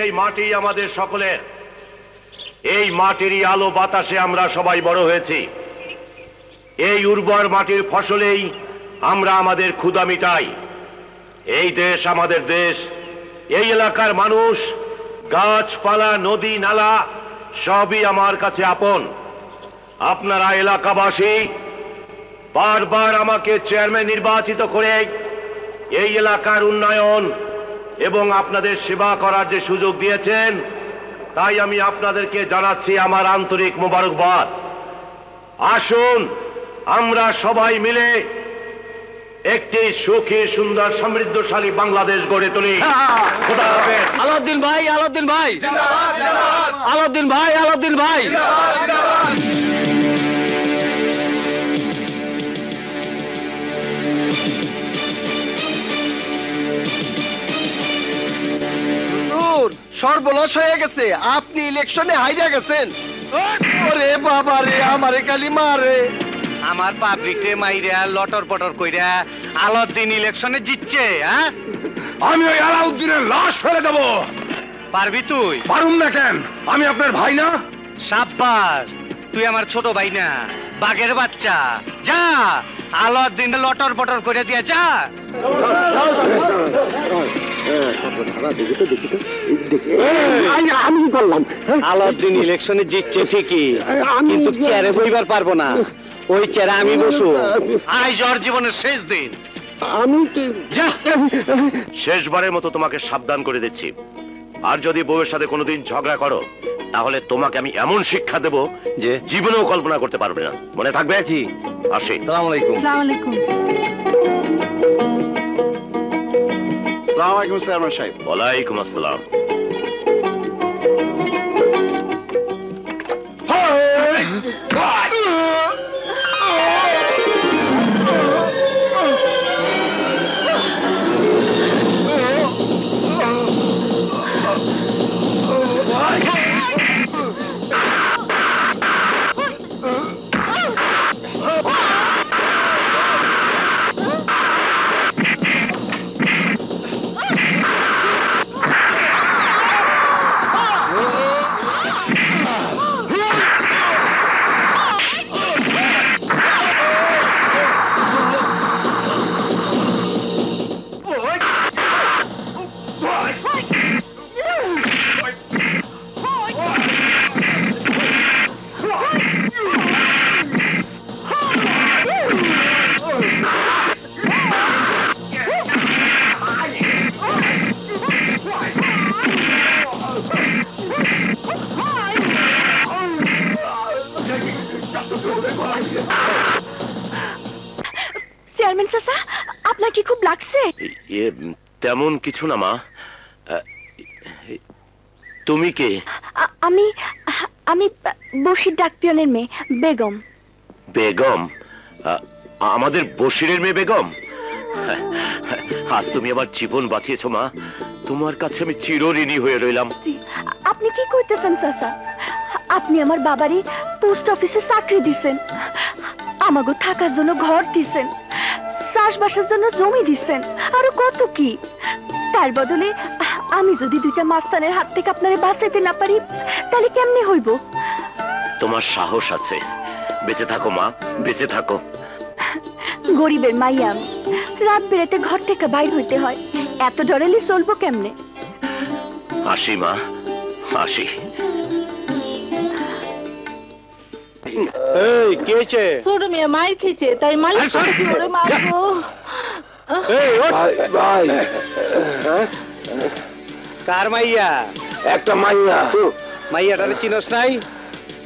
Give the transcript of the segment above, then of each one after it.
এই মাটি আমাদের সকলের। এই মাটিরই আলো বাতাসে আমরা সবাই বড় হয়েছি। এই উর্বর মাটির ফসলেই আমরা আমাদের ক্ষুধা মিটাই। এই দেশ আমাদের দেশ। এই এলাকার মানুষ, গাছপালা, নদী নালা সবই আমার কাছে আপন। আপনারা এলাকাবাসী বারবার আমাকে চেয়ারম্যান নির্বাচিত করে এই এলাকার উন্নয়ন এবং আপনাদের সেবা করার যে সুযোগ দিয়েছেন, তাই আমি আপনাদেরকে জানাচ্ছি আমার আন্তরিক মোবারকবাদ। আসুন আমরা সবাই মিলে একটি সুখী, সুন্দর, সমৃদ্ধশালী বাংলাদেশ গড়ে তুলি। খোদা হাফেজ। আলাউদ্দিন ভাই, আলাউদ্দিন ভাই, আলাউদ্দিন ভাই, আলাউদ্দিন ভাই। সর্বনাশ হয়ে গেছে, আপনি ইলেকশনে হাইরা গেছেন। ওরে বাবা রে, আমারে খালি মারে। আমার পাবলিকরে মাইরা লটর পটর কইরা আলাউদ্দিন ইলেকশনে জিতছে। হ্যাঁ, আমি ওই আলাউদ্দিনের লাশ ফেলে দেব। পারবি তুই? পারুম না কেন? আমি আপনার ভাই না? সাব্বাস, তুই আমার ছোট ভাই না, বাঘের বাচ্চা। যা আলাউদ্দিন লটর পটর করে দিয়া যা। আমি বললাম আলাউদ্দিন ইলেকশনে জিতছে ঠিকই, কিন্তু চেয়ারে বইবার পারবো না। ওই চেয়ারে আমি বসু। আজ ওর জীবনের শেষ দিন। আমি শেষবারের মতো তোমাকে সাবধান করে দিচ্ছি, আর যদি বউয়ের সাথে কোনোদিন ঝগড়া করো তাহলে তোমাকে আমি এমন শিক্ষা দেব যে জীবনেও কল্পনা করতে পারবে না। মনে থাকবে? জি। আসি। আসসালামু আলাইকুম। আসসালামু আলাইকুম। আসসালামু আলাইকুম চেয়ারম্যান সাহেব। ওয়ালাইকুম আসসালাম। চেয়ারম্যান চাচা, আপনার কি খুব লাগছে? তেমন কিছু না মা। তুমি কে? আমি আমি বশির ডাকপিয়নের মেয়ে বেগম। বেগম? আমাদের বশিরের মেয়ে বেগম? আজ তুমি আমার জীবন বাঁচিয়েছো মা, তোমার কাছে আমি চিরঋণী হয়ে রইলাম। আপনি কি কইতেছেন চাচা? আপনি আমার বাবারই পোস্ট অফিসে চাকরি দিছেন, আমাগো থাকার জন্য ঘর দিছেন, চাষবাসের জন্য জমি দিছেন, আরো কত কি। তার বদলে আমি যদি দুইটা মাস্তানের হাত থেকে আপনারে বাঁচাইতে না পারি তাহলে কেমনে হইব? তোমার সাহস আছে, বেঁচে থাকো মা, বেঁচে থাকো। গরিবের মাইয়া আমি, রাত বেড়াতে ঘর থেকে বাইর হইতে হয়, এত ডরালে চলবো কেমনে? আসি মা, আসি। এই কে হইছে? ছোট মেয়ে মাইর খেয়েছে, তাই মালিক ওরে মারবো। ভাই কার মাইয়া? একটা মাইয়া। মাইয়াটারে চিনস নাই?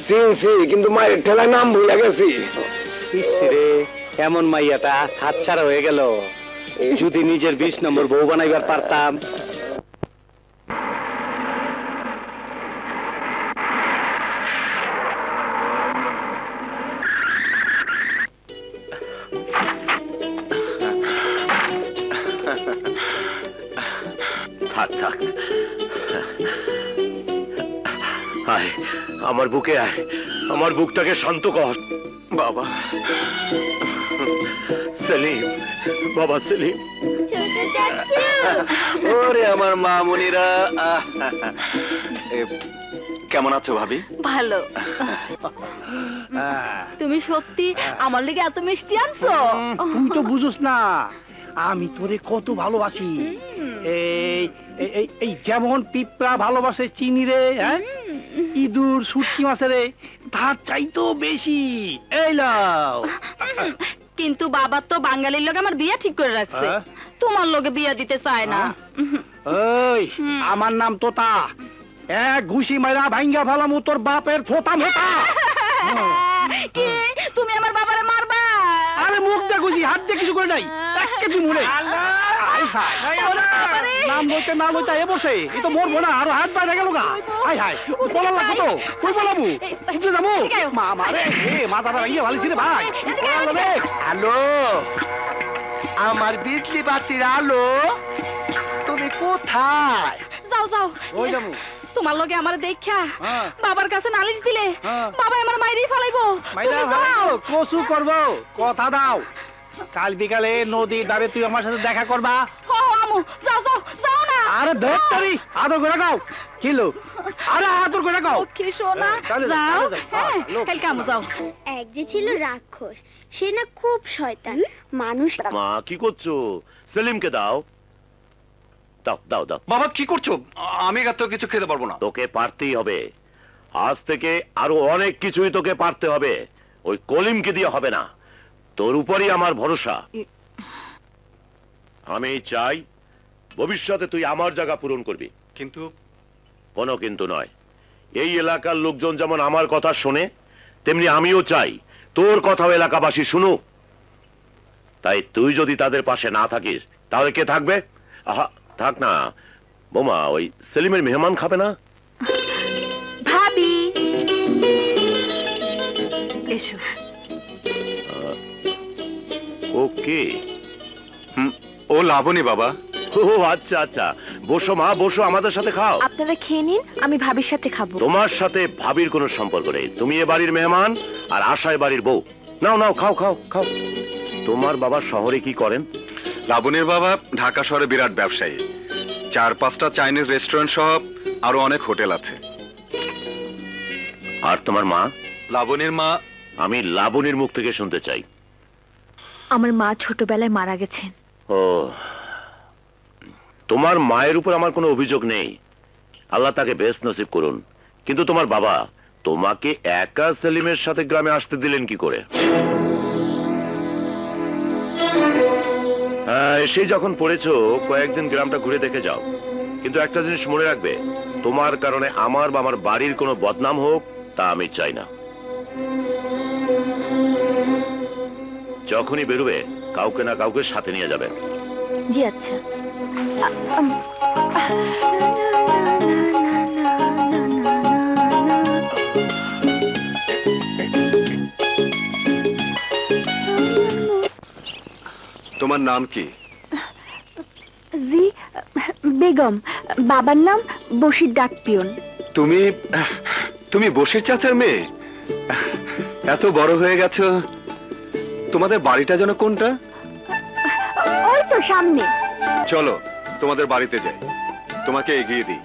চিনছি, কিন্তু মায়ের ঠেলায় নাম ভুলে গেছি। ইসরে, এমন মাইয়াটা হাতছাড়া হয়ে গেল। যদি নিজের 20 নম্বর বউ বানাইবার পারতাম। থাক থাক, আয় আমার বুকে আয়, আমার বুকটাকে শান্ত কর বাবা। সেলিম, বাবা সেলিম। ওরে আমার মা মনিরা, কেমন আছো ভাবি? ভালো। তুমি সত্যি আমার লেগে এত মিষ্টি আনছো? তুই তো বুঝোস না আমি তোরে কত ভালোবাসি। এই এই এই যেমন পিঁপড়া ভালোবাসে চিনি রে, হ্যাঁ, ইঁদুর শুটকি মাছে রে, তার চাইতো বেশি। এই লাও। কিন্তু বাবা তো বাঙালির লগে আমার বিয়ে ঠিক করে রাখছে, তোমার লগে বিয়ে দিতে চায় না। ওই আমার নাম তোতা, এক ঘুষি মাইরা ভাঙ্গা ফেলাম তোর বাপের থোতা মোতা। কি তুমি আমার বাবারে মারবা? আরে মুখ দিয়ে ঘুষি, হাত দিয়ে কিছু করে নাই, একে তুই মরে। নাম বলতে না বলতে এ বসে, এই তো মরবো না, আরো হাত বাইরে গেল গা। হাই হাই বলা লাগতো তো, কই বলাবো শুনতে যাবো? মা মারে মাথাটা ভাঙিয়ে ভালো ছিল ভাই। হ্যালো, আমার বিজলি বাতির আলো, তুমি কোথায়? যাও যাও, ওই যাবো। তোমার লগে আমার দেখা বাবার কাছে নালিশ দিলে বাবা আমার মাইরেই ফেলাইবো। মাইরা ভালো কসু করবো, কথা দাও। কাল বিকালে নদীর ধারে তুই আমার সাথে দেখা করবা। আমু যাও যাও যাও না। আরে ধরতারি আদর করে গাও কিলো, আরে আদর করে গাও। কি সোনা যাও, কালকে আমু যাও। এক যে ছিল রাক্ষস, সে না খুব শয়তান মানুষ। মা কি করছো? সেলিমকে দাও, দাও দাও দাও। বাবা কি করছো? আমি তো কিছু খেতে পারবো না। তোকে পারতেই হবে, আজ থেকে আরো অনেক কিছুই তোকে পারতে হবে। ওই কলিমকে দিয়ে হবে না, তোর উপরই আমার ভরসা। আমি চাই ভবিষ্যতে তুই আমার জায়গা পূরণ করবি। কিন্তু কোনো কিন্তু নয়। এই এলাকার লোকজন যেমন আমার কথা শোনে, তেমনি আমিও চাই তোর কথাও এলাকাবাসী শুনুক। তাই তুই যদি তাদের পাশে না থাকিস তাহলে কে থাকবে? আহা থাক না বোমা, ওই সেলিমের মেহমান খাবে না? ভাবি এসো। ওকে, ও লাবণী বাবা। ও আচ্ছা আচ্ছা, বসো মা বসো, আমাদের সাথে খাও। আপনারা খেয়ে নিন, আমি ভাবির সাথে খাবো। তোমার সাথে ভাবির কোনো সম্পর্ক নেই, তুমি এ বাড়ির মেহমান আর আশায় বাড়ির বউ। নাও নাও খাও খাও খাও। তোমার বাবা শহরে কি করেন? লাবণীর বাবা ঢাকা শহরে বিরাট ব্যবসায়ী, 4-5টা চাইনিজ রেস্টুরেন্ট সহ আরো অনেক হোটেল আছে। আর তোমার মা? লাবণীর মা? আমি লাবণীর মুখ থেকে শুনতে চাই। আমার মা ছোটবেলায় মারা গেছেন। ও, তোমার মায়ের উপর আমার কোনো অভিযোগ নেই, আল্লাহ তাকে বেস্ট নসিব করুন। কিন্তু তোমার বাবা তোমাকে একা সেলিমের সাথে গ্রামে আসতে দিলেন কি করে? এসে যখন পড়েছো কয়েকদিন গ্রামটা ঘুরে দেখে যাও। কিন্তু একটা জিনিস মনে রাখবে, তোমার কারণে আমার বা আমার বাড়ির কোনো বদনাম হোক তা আমি চাই না। যখনই বেরোবে কাউকে না কাউকে সাথে নিয়ে যাবে। জি আচ্ছা। তোমার নাম কি? জি বেগম, বাবার নাম বশির ডাক পিয়ন। তুমি তুমি বশির চাচার মেয়ে? এত বড় হয়ে গেছো, তোমাদের বাড়িটা যেন কোনটা? ওই তো সামনে। চলো তোমাদের বাড়িতে যাই, তোমাকে এগিয়ে দিই।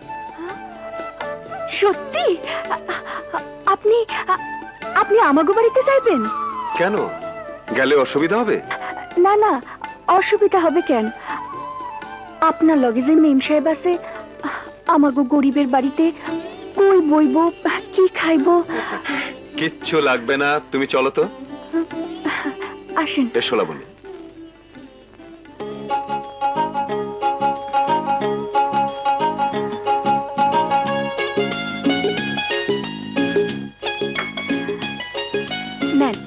সত্যি? আপনি আপনি আমাগো বাড়িতে যাইবেন? কেন, গেলে অসুবিধা হবে? না না, অসুবিধা হবে কেন? আপনার লগে যে মেম সাহেব আছে, আমাগো গরিবের বাড়িতে কই বইব, কি খাইব? কিচ্ছু লাগবে না, তুমি চলো তো। আসেন। এসো লাবণী। নেন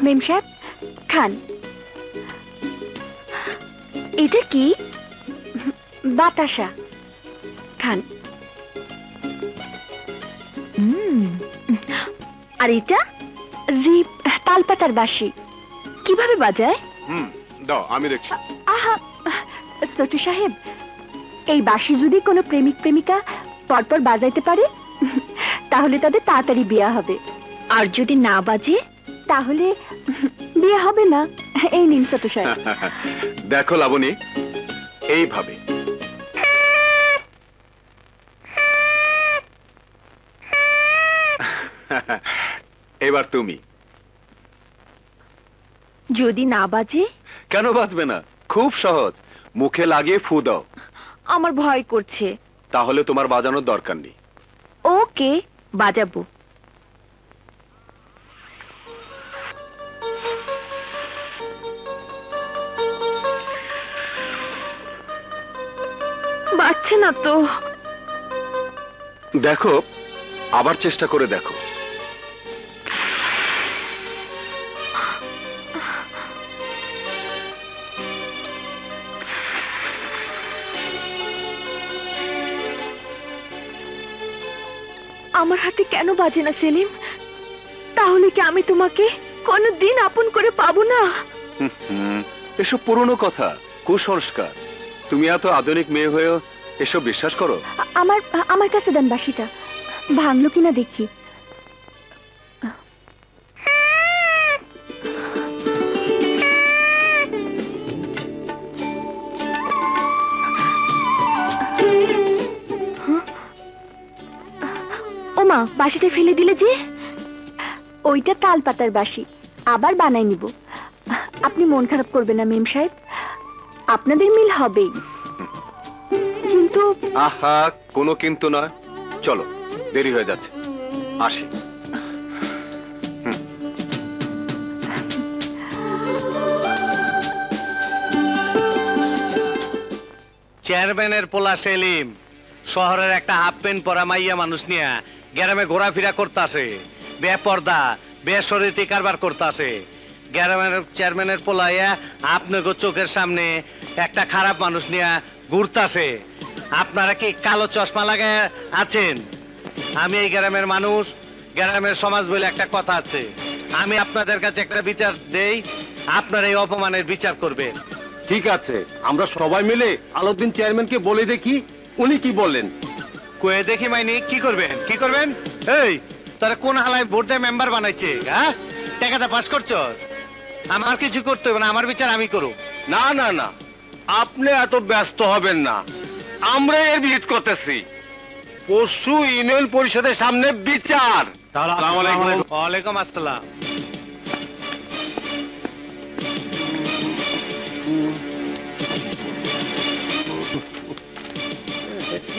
মেম সাহেব, খান। এটা কি? বাতাসা, খান। আর এটা? জি, তালপাতার বাঁশি। কিভাবে বাজায়? দাও আমি দেখছি। আহা ছোট সাহেব, এই বাঁশি যদি কোনো প্রেমিক প্রেমিকা পরপর বাজাইতে পারে তাহলে তাদের তাড়াতাড়ি বিয়া হবে, আর যদি না বাজে তাহলে বিয়ে হবে না। এই নিন ছোট সাহেব। দেখো লাবণী, এইভাবে এবার তুমি। যদি না বাজে? কেন বাজবে না? খুব সহজ, মুখে লাগিয়ে ফু দাও। আমার ভয় করছে। তাহলে তোমার বাজানোর দরকার নেই। ওকে, বাজাবো। বাজছে না তো। দেখো, আবার চেষ্টা করে দেখো। আমার হাতে কেন বাজে না সেলিম? তাহলে কি আমি তোমাকে কোনোদিন আপন করে পাবো না? এসব পুরনো কথা, কুসংস্কার। তুমি এত আধুনিক মেয়ে হয়েও এসব বিশ্বাস করো? আমার কাছে দেন বাঁশিটা, ভাঙলো কিনা দেখি। ওমা, বাঁশিটা ফেলে দিলে যে? ওইটা তাল পাতার বাঁশি, আবার বানাই নিব। আপনি মন খারাপ করবেন না মেম সাহেব, আপনাদের মিল হবেই। কিন্তু আহা, কোনো কিন্তু নয়। চলো, দেরি হয়ে যাচ্ছে, আসি। চেয়ারম্যানের পোলা সেলিম শহরের একটা হাফ প্যান্ট পরা মাইয়া মানুষ নিয়ে গ্রামে ঘোরাফেরা করতেছে, বেপর্দা বেসরিতি কারবার করতেছে। গ্রামের চেয়ারম্যানের পোলাইয়া আপনাকে চোখের সামনে একটা খারাপ মানুষ নিয়ে ঘুরতাছে। আপনারা কি কালো চশমা লাগায় আছেন? আমি এই গ্রামের মানুষ, গ্রামের সমাজ বলে একটা কথা আছে। আমি আপনাদের কাছে একটা বিচার দেই, আপনারা এই অপমানের বিচার করবেন। ঠিক আছে, আমরা সবাই মিলে আলাউদ্দিন চেয়ারম্যানকে বলে দেখি উনি কি বলেন। কয়ে দেখি মাইনি, কি করবেন কি করবেন? এই তারা কোন হালায় ভোট দিয়ে মেম্বার বানাইছে? হ্যাঁ, টাকাটা পাস করছো? আমার কিছু করতে হবে না, আমার বিচার আমি করব। না না না, আপনি এত ব্যস্ত হবেন না, আমরা এর বিহিত করতেছি। পরশু ইউনিয়ন পরিষদের সামনে বিচার। আসসালামু আলাইকুম। ওয়ালাইকুম আসসালাম।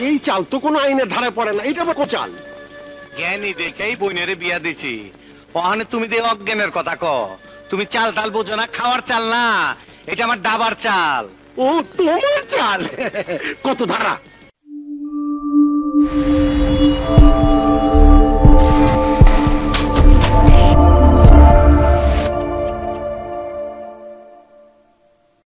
এই চাল তো কোনো আইনের ধারে পড়ে না, এটা আবার কোন চাল? জ্ঞানী দেখেই বইনেরে বিয়া দিছি। ওখানে তুমি দিয়ে অজ্ঞানের কথা ক। তুমি চাল টাল বোঝো না, খাওয়ার চাল না, এটা আমার ডাবার চাল। ও তোমার চাল? কত ধারা?